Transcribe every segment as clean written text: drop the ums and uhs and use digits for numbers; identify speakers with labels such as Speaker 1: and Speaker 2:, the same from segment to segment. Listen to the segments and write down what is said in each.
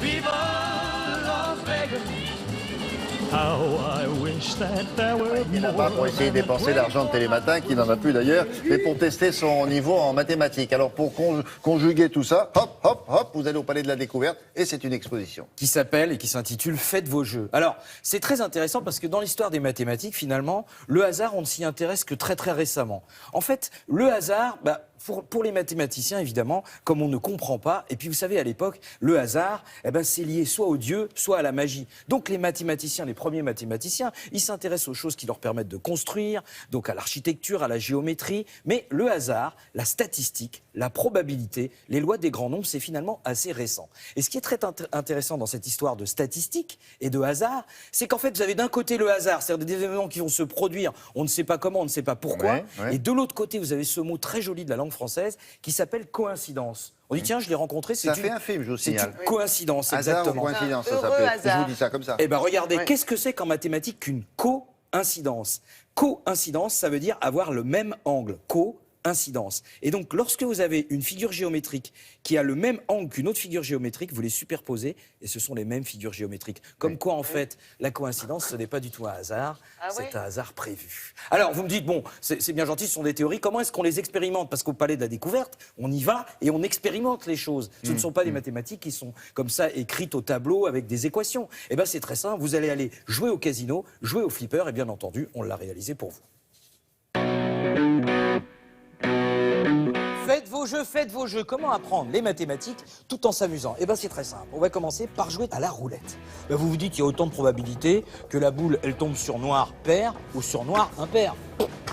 Speaker 1: Viva Las Vegas.
Speaker 2: How I wish that there were
Speaker 3: Il n'a pas pour essayer de dépenser l'argent de Télématin, qui n'en a plus d'ailleurs, mais pour tester son niveau en mathématiques. Alors pour conjuguer tout ça, hop, hop, hop, vous allez au Palais de la Découverte et c'est une exposition.
Speaker 4: Qui s'appelle et qui s'intitule « Faites vos jeux ». Alors, c'est très intéressant parce que dans l'histoire des mathématiques, finalement, le hasard, on ne s'y intéresse que très très récemment. En fait, le hasard, pour les mathématiciens, évidemment, comme on ne comprend pas, et puis vous savez, à l'époque, le hasard, c'est lié soit au Dieu, soit à la magie. Donc les mathématiciens, les premiers mathématiciens, ils s'intéressent aux choses qui leur permettent de construire, donc à l'architecture, à la géométrie, mais le hasard, la statistique, la probabilité, les lois des grands nombres, c'est finalement assez récent. Et ce qui est très intéressant dans cette histoire de statistique et de hasard, c'est qu'en fait, vous avez d'un côté le hasard, c'est-à-dire des événements qui vont se produire, on ne sait pas comment, on ne sait pas pourquoi, et de l'autre côté, vous avez ce mot très joli de la langue française qui s'appelle coïncidence. On dit tiens, je l'ai rencontré, c'est
Speaker 3: fait un film, je vous signale.
Speaker 4: une coïncidence,
Speaker 3: Hasard
Speaker 4: exactement.
Speaker 3: ou coïncidence, ça
Speaker 5: Heureux
Speaker 3: s'appelle.
Speaker 5: hasard.
Speaker 3: Je vous dis ça comme ça.
Speaker 4: Eh bien, regardez, qu'est-ce que c'est qu'en mathématiques qu'une coïncidence? Coïncidence, ça veut dire avoir le même angle. Coïncidence. Et donc, lorsque vous avez une figure géométrique qui a le même angle qu'une autre figure géométrique, vous les superposez et ce sont les mêmes figures géométriques. Comme quoi, en fait, la coïncidence, ce n'est pas du tout un hasard, c'est un hasard prévu. Alors, vous me dites, bon, c'est bien gentil, ce sont des théories, comment est-ce qu'on les expérimente? Parce qu'au Palais de la Découverte, on y va et on expérimente les choses. Ce ne sont pas des mathématiques qui sont comme ça écrites au tableau avec des équations. Eh bien, c'est très simple, vous allez aller jouer au casino, jouer au flipper et bien entendu, on l'a réalisé pour vous. Faites vos jeux. Comment apprendre les mathématiques tout en s'amusant? Eh bien, c'est très simple. On va commencer par jouer à la roulette. Ben, vous vous dites qu'il y a autant de probabilités que la boule, elle tombe sur noir pair ou sur noir impair.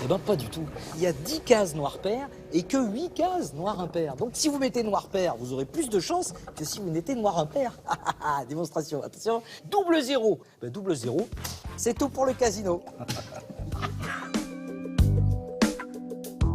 Speaker 4: Eh bien, pas du tout. Il y a 10 cases noir pair et que 8 cases noir impair. Donc, si vous mettez noir pair, vous aurez plus de chance que si vous mettez noir impair. Démonstration. Attention. Double zéro. Ben, double zéro, c'est tout pour le casino.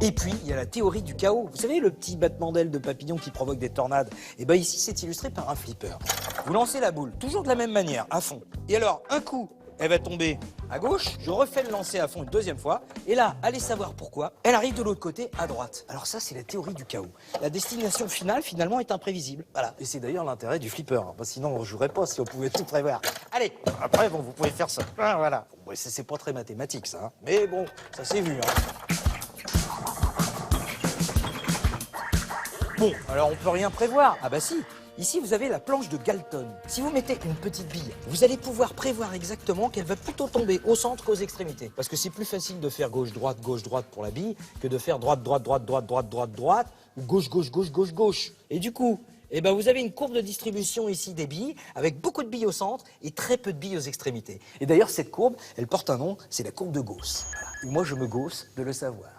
Speaker 4: Et puis, il y a la théorie du chaos. Vous savez, le petit battement d'aile de papillon qui provoque des tornades? Et bien ici, c'est illustré par un flipper. Vous lancez la boule, toujours de la même manière, à fond. Et alors, un coup, elle va tomber à gauche, je refais le lancer à fond une deuxième fois, et là, allez savoir pourquoi, elle arrive de l'autre côté, à droite. Alors ça, c'est la théorie du chaos. La destination finale, finalement, est imprévisible. Voilà. Et c'est d'ailleurs l'intérêt du flipper. Sinon, on ne jouerait pas si on pouvait tout prévoir. Allez, après, bon, vous pouvez faire ça. Voilà. Bon, c'est pas très mathématique, ça. Hein. Mais bon, ça s'est vu. Hein. Bon, alors on peut rien prévoir. Ah bah si, ici vous avez la planche de Galton. Si vous mettez une petite bille, vous allez pouvoir prévoir exactement qu'elle va plutôt tomber au centre qu'aux extrémités. Parce que c'est plus facile de faire gauche-droite pour la bille que de faire droite-droite ou gauche-gauche. Et du coup, eh ben vous avez une courbe de distribution ici des billes, avec beaucoup de billes au centre et très peu de billes aux extrémités. Et d'ailleurs, cette courbe, elle porte un nom, c'est la courbe de Gauss. Voilà. Et moi, je me gausse de le savoir.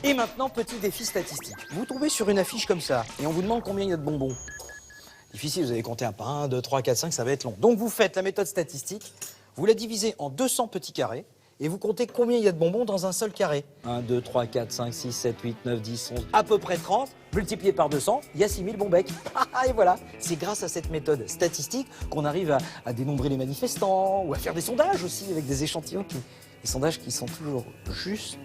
Speaker 4: Et maintenant, petit défi statistique. Vous tombez sur une affiche comme ça, et on vous demande combien il y a de bonbons. Difficile, vous allez compter un par 1, 2, 3, 4, 5, ça va être long. Donc vous faites la méthode statistique, vous la divisez en 200 petits carrés, et vous comptez combien il y a de bonbons dans un seul carré. 1, 2, 3, 4, 5, 6, 7, 8, 9, 10, 11, à peu près 30, multiplié par 200, il y a 6000 bons becs. Et voilà, c'est grâce à cette méthode statistique qu'on arrive à dénombrer les manifestants, ou à faire des sondages aussi, avec des échantillons, des sondages qui sont toujours justes.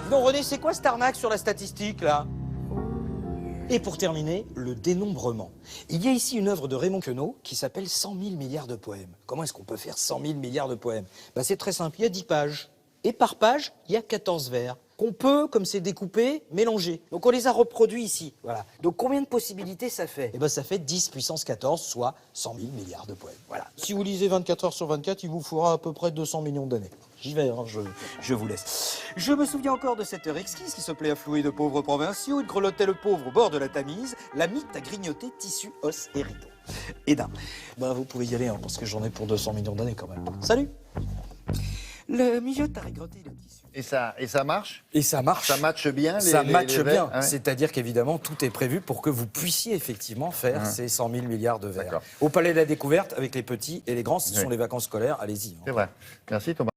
Speaker 4: Non, René, c'est quoi cette arnaque sur la statistique, là? Et pour terminer, le dénombrement. Il y a ici une œuvre de Raymond Queneau qui s'appelle 100 000 milliards de poèmes. Comment est-ce qu'on peut faire 100 000 milliards de poèmes? C'est très simple, il y a 10 pages. Et par page, il y a 14 vers qu'on peut, comme c'est découpé, mélanger. Donc on les a reproduits ici. Voilà. Donc combien de possibilités ça fait? Ça fait 10 puissance 14, soit 100 000 milliards de poèmes. Voilà. Si vous lisez 24 heures sur 24, il vous faudra à peu près 200 millions d'années. J'y vais, hein, je vous laisse. Je me souviens encore de cette heure exquise qui se plaît à flouer de pauvres provinciaux. Il grelottait le pauvre au bord de la Tamise. La mythe a grignoté tissu, os et rideaux. Et d'un. Vous pouvez y aller, hein, parce que j'en ai pour 200 millions d'années quand même. Salut! Le mijote a regretté le tissu.
Speaker 3: Et ça marche?
Speaker 4: Et ça marche.
Speaker 3: Ça matche bien?
Speaker 4: Ça matche
Speaker 3: les
Speaker 4: bien.
Speaker 3: verres, ouais.
Speaker 4: C'est-à-dire qu'évidemment, tout est prévu pour que vous puissiez effectivement faire ces 100 000 milliards de verres.
Speaker 3: D'accord.
Speaker 4: Au Palais de la Découverte, avec les petits et les grands, ce sont les vacances scolaires, allez-y. Hein.
Speaker 3: C'est vrai. Merci Thomas.